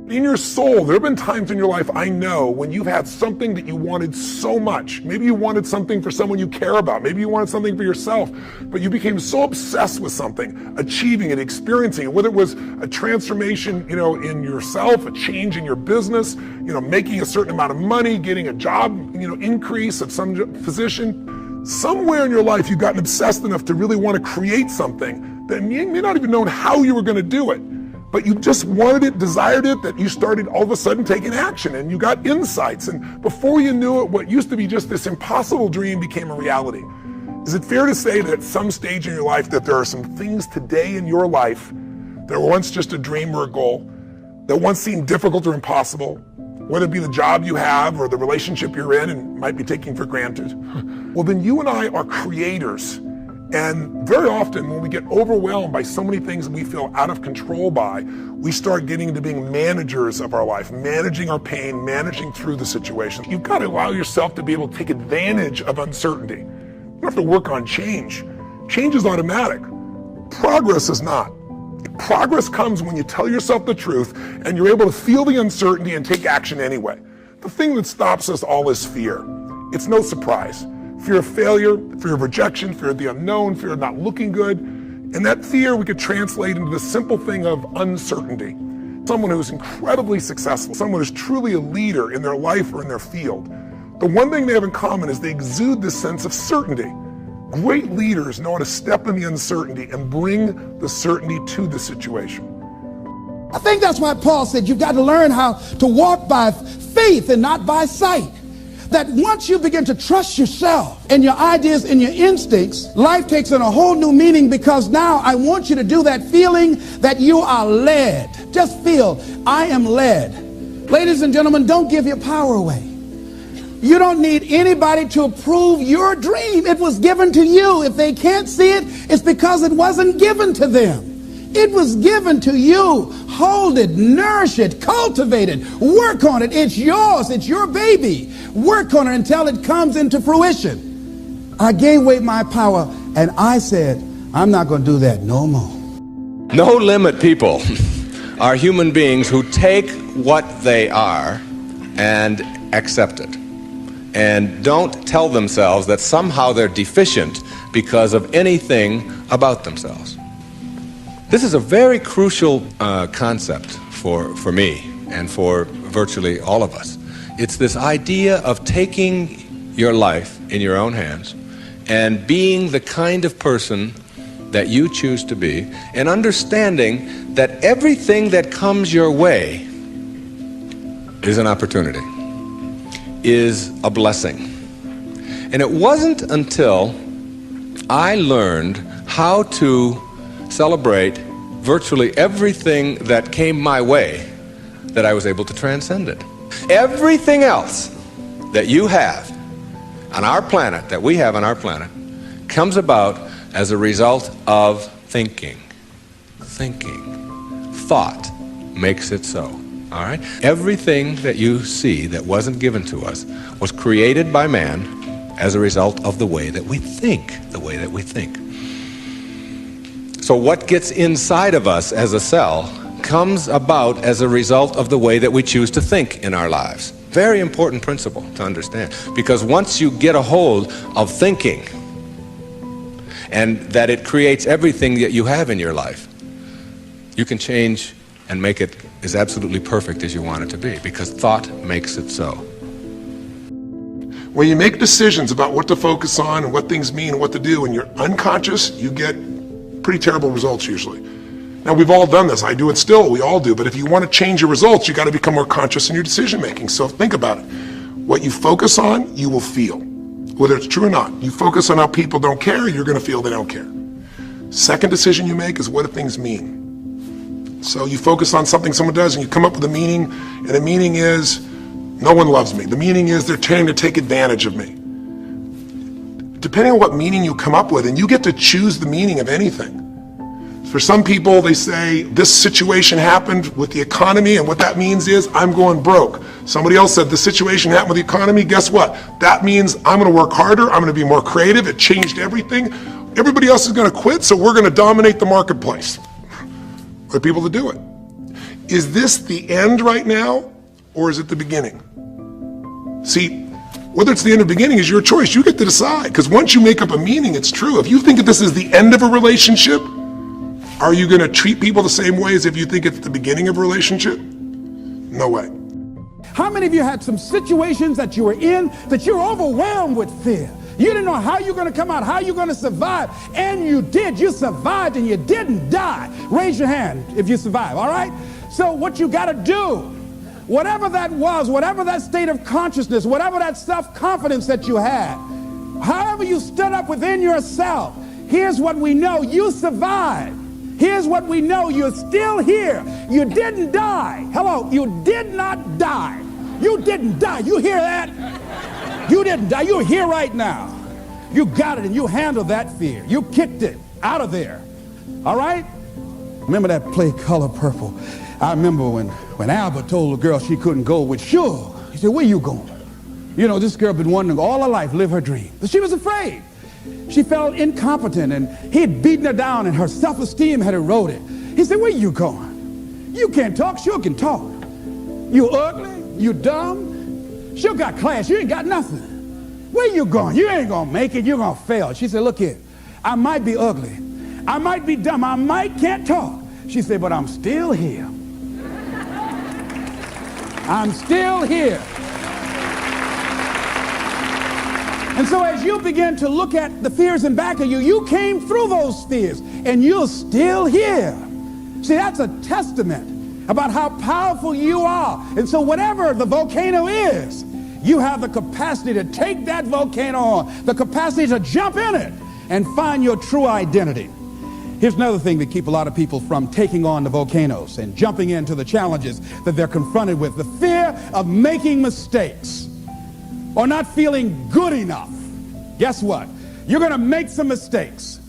In your soul, there have been times in your life, I know, when you've had something that you wanted so much. Maybe you wanted something for someone you care about. Maybe you wanted something for yourself, but you became so obsessed with something, achieving it, experiencing it, whether it was a transformation, in yourself, a change in your business, making a certain amount of money, getting a job, increase of some position. Somewhere in your life, you've gotten obsessed enough to really want to create something that you may not even know how you were going to do it. But you just wanted it, desired it, that you started all of a sudden taking action and you got insights. And before you knew it, what used to be just this impossible dream became a reality. Is it fair to say that at some stage in your life that there are some things today in your life that were once just a dream or a goal, that once seemed difficult or impossible, whether it be the job you have or the relationship you're in and might be taking for granted? Well, then you and I are creators. And very often when we get overwhelmed by so many things that we feel out of control by, we start getting into being managers of our life, managing our pain, managing through the situation. You've got to allow yourself to be able to take advantage of uncertainty. You don't have to work on change. Change is automatic. Progress is not. Progress comes when you tell yourself the truth and you're able to feel the uncertainty and take action anyway. The thing that stops us all is fear. It's no surprise. Fear of failure, fear of rejection, fear of the unknown, fear of not looking good. And that fear we could translate into the simple thing of uncertainty. Someone who is incredibly successful, someone who's truly a leader in their life or in their field, the one thing they have in common is they exude this sense of certainty. Great leaders know how to step in the uncertainty and bring the certainty to the situation. I think that's why Paul said you've got to learn how to walk by faith and not by sight. That once you begin to trust yourself and your ideas and your instincts, life takes on a whole new meaning, because now I want you to do that feeling that you are led. Just feel, I am led. Ladies and gentlemen, don't give your power away. You don't need anybody to approve your dream. It was given to you. If they can't see it, it's because it wasn't given to them. It was given to you. Hold it, nourish it, cultivate it, work on it. It's yours. It's your baby. Work on it until it comes into fruition. I gave away my power and I said, I'm not going to do that no more. No limit people are human beings who take what they are and accept it, and don't tell themselves that somehow they're deficient because of anything about themselves. This is a very crucial concept for me and for virtually all of us. It's this idea of taking your life in your own hands and being the kind of person that you choose to be, and understanding that everything that comes your way is an opportunity, is a blessing. And it wasn't until I learned how to celebrate virtually everything that came my way that I was able to transcend it. Everything else that you have on our planet, that we have on our planet, comes about as a result of thinking. Thought makes it so. All right? Everything that you see that wasn't given to us was created by man as a result of the way that we think. So what gets inside of us as a cell comes about as a result of the way that we choose to think in our lives. Very important principle to understand, because once you get a hold of thinking, and that it creates everything that you have in your life, you can change and make it as absolutely perfect as you want it to be, because thought makes it so. When you make decisions about what to focus on and what things mean and what to do, and you're unconscious, you get pretty terrible results usually. Now, we've all done this. I do it still. We all do. But if you want to change your results, you got to become more conscious in your decision making. So think about it. What you focus on, you will feel. Whether it's true or not. You focus on how people don't care, you're going to feel they don't care. Second decision you make is, what do things mean? So you focus on something someone does and you come up with a meaning, and the meaning is, no one loves me. The meaning is, they're trying to take advantage of me. Depending on what meaning you come up with, and you get to choose the meaning of anything. For some people, they say, this situation happened with the economy, and what that means is, I'm going broke. Somebody else said, the situation happened with the economy, guess what? That means I'm going to work harder, I'm going to be more creative, it changed everything. Everybody else is going to quit, so we're going to dominate the marketplace. For people to do it. is this the end right now, or is it the beginning? See, whether it's the end or beginning is your choice. You get to decide, because once you make up a meaning, it's true. If you think that this is the end of a relationship, are you going to treat people the same way as if you think it's the beginning of a relationship? No way. How many of you had some situations that you were in that you were overwhelmed with fear? You didn't know how you're going to come out, how you're going to survive, and you did. You survived and you didn't die. Raise your hand if you survive, all right? So what you got to do, whatever that was, whatever that state of consciousness, whatever that self-confidence that you had, however you stood up within yourself, here's what we know: you survived. Here's what we know: you're still here. You didn't die. Hello, you did not die. You didn't die. You hear that? You didn't die. You're here right now. You got it, and you handled that fear. You kicked it out of there. All right? Remember that play Color Purple? I remember when Albert told the girl she couldn't go with Suge. He said, where you going? You know, this girl been wanting to all her life live her dream. But she was afraid. She felt incompetent, and he had beaten her down, and her self-esteem had eroded. He said, where you going? You can't talk. Suge can talk. You ugly. You dumb. Suge got class. You ain't got nothing. Where you going? You ain't going to make it. You're going to fail. She said, look here. I might be ugly. I might be dumb. I might can't talk. She said, but I'm still here. I'm still here. And so as you begin to look at the fears in back of you, you came through those fears, and you're still here. See, that's a testament about how powerful you are. And so whatever the volcano is, you have the capacity to take that volcano on, the capacity to jump in it and find your true identity. Here's another thing that keeps a lot of people from taking on the volcanoes and jumping into the challenges that they're confronted with: the fear of making mistakes or not feeling good enough. Guess what? You're going to make some mistakes.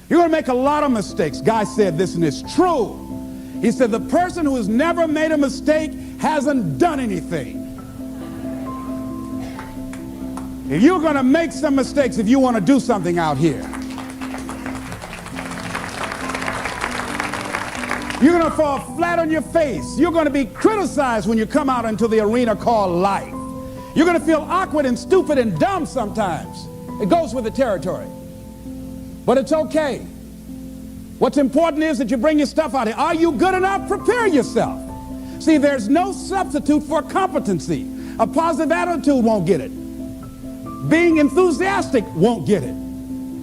You're going to make a lot of mistakes. Guy said this, and it's true. He said, the person who has never made a mistake hasn't done anything. If you're going to make some mistakes, if you want to do something out here, you're going to fall flat on your face. You're going to be criticized when you come out into the arena called life. You're going to feel awkward and stupid and dumb sometimes. It goes with the territory. But it's okay. What's important is that you bring your stuff out here. Are you good enough? Prepare yourself. See, there's no substitute for competency. A positive attitude won't get it. Being enthusiastic won't get it.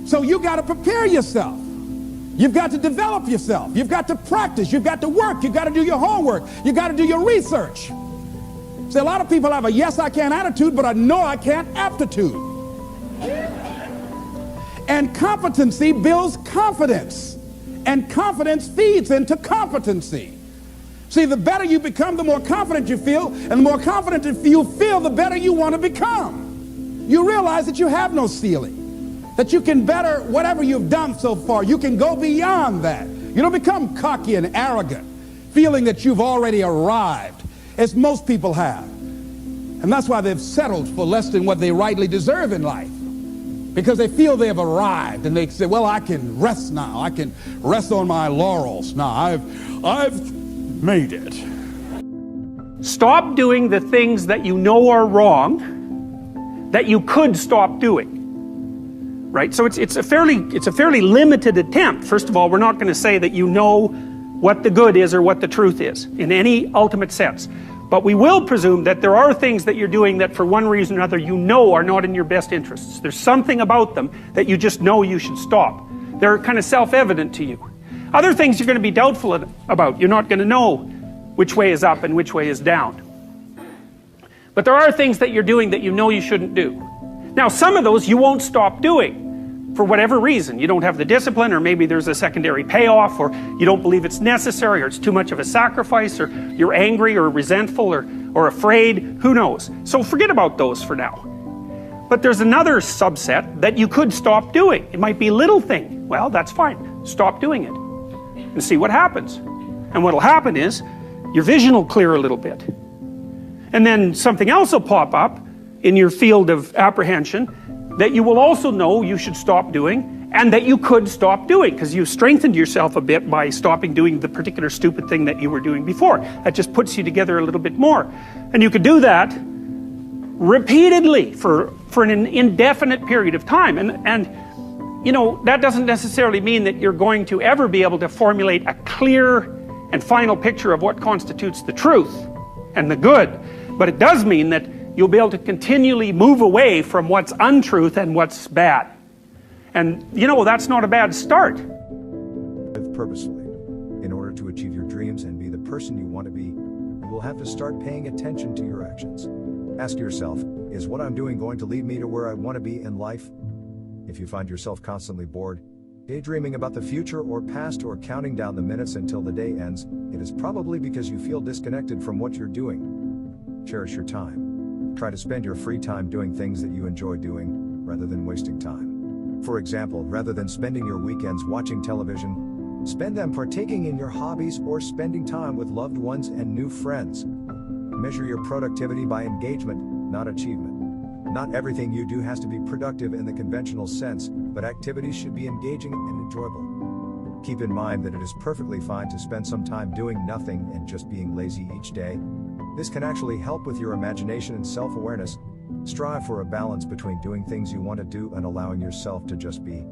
So you got to prepare yourself. You've got to develop yourself. You've got to practice. You've got to work. You've got to do your homework. You've got to do your research. See, a lot of people have a yes, I can attitude, but a no, I can't aptitude. And competency builds confidence. And confidence feeds into competency. See, the better you become, the more confident you feel, and the more confident you feel, the better you want to become. You realize that you have no ceiling, that you can better whatever you've done so far. You can go beyond that. You don't become cocky and arrogant, feeling that you've already arrived, as most people have. And that's why they've settled for less than what they rightly deserve in life. Because they feel they have arrived, and they say, well, I can rest now. I can rest on my laurels now. I've made it. Stop doing the things that you know are wrong that you could stop doing. Right? So it's a fairly limited attempt. First of all, we're not going to say that you know what the good is or what the truth is in any ultimate sense. But we will presume that there are things that you're doing that for one reason or another you know are not in your best interests. There's something about them that you just know you should stop. They're kind of self-evident to you. Other things you're going to be doubtful about. You're not going to know which way is up and which way is down. But there are things that you're doing that you know you shouldn't do. Now, some of those you won't stop doing for whatever reason. You don't have the discipline, or maybe there's a secondary payoff, or you don't believe it's necessary, or it's too much of a sacrifice, or you're angry or resentful or afraid. Who knows? So forget about those for now. But there's another subset that you could stop doing. It might be a little thing. Well, that's fine. Stop doing it and see what happens. And what'll happen is your vision will clear a little bit. And then something else will pop up in your field of apprehension that you will also know you should stop doing, and that you could stop doing, because you strengthened yourself a bit by stopping doing the particular stupid thing that you were doing before. That just puts you together a little bit more. And you could do that repeatedly for an indefinite period of time. And you know, that doesn't necessarily mean that you're going to ever be able to formulate a clear and final picture of what constitutes the truth and the good. But it does mean that you'll be able to continually move away from what's untruth and what's bad. And, you know, that's not a bad start. Live purposefully. In order to achieve your dreams and be the person you want to be, you will have to start paying attention to your actions. Ask yourself, is what I'm doing going to lead me to where I want to be in life? If you find yourself constantly bored, daydreaming about the future or past, or counting down the minutes until the day ends, it is probably because you feel disconnected from what you're doing. Cherish your time. Try to spend your free time doing things that you enjoy doing, rather than wasting time. For example, rather than spending your weekends watching television, spend them partaking in your hobbies or spending time with loved ones and new friends. Measure your productivity by engagement, not achievement. Not everything you do has to be productive in the conventional sense, but activities should be engaging and enjoyable. Keep in mind that it is perfectly fine to spend some time doing nothing and just being lazy each day. This can actually help with your imagination and self-awareness. Strive for a balance between doing things you want to do and allowing yourself to just be.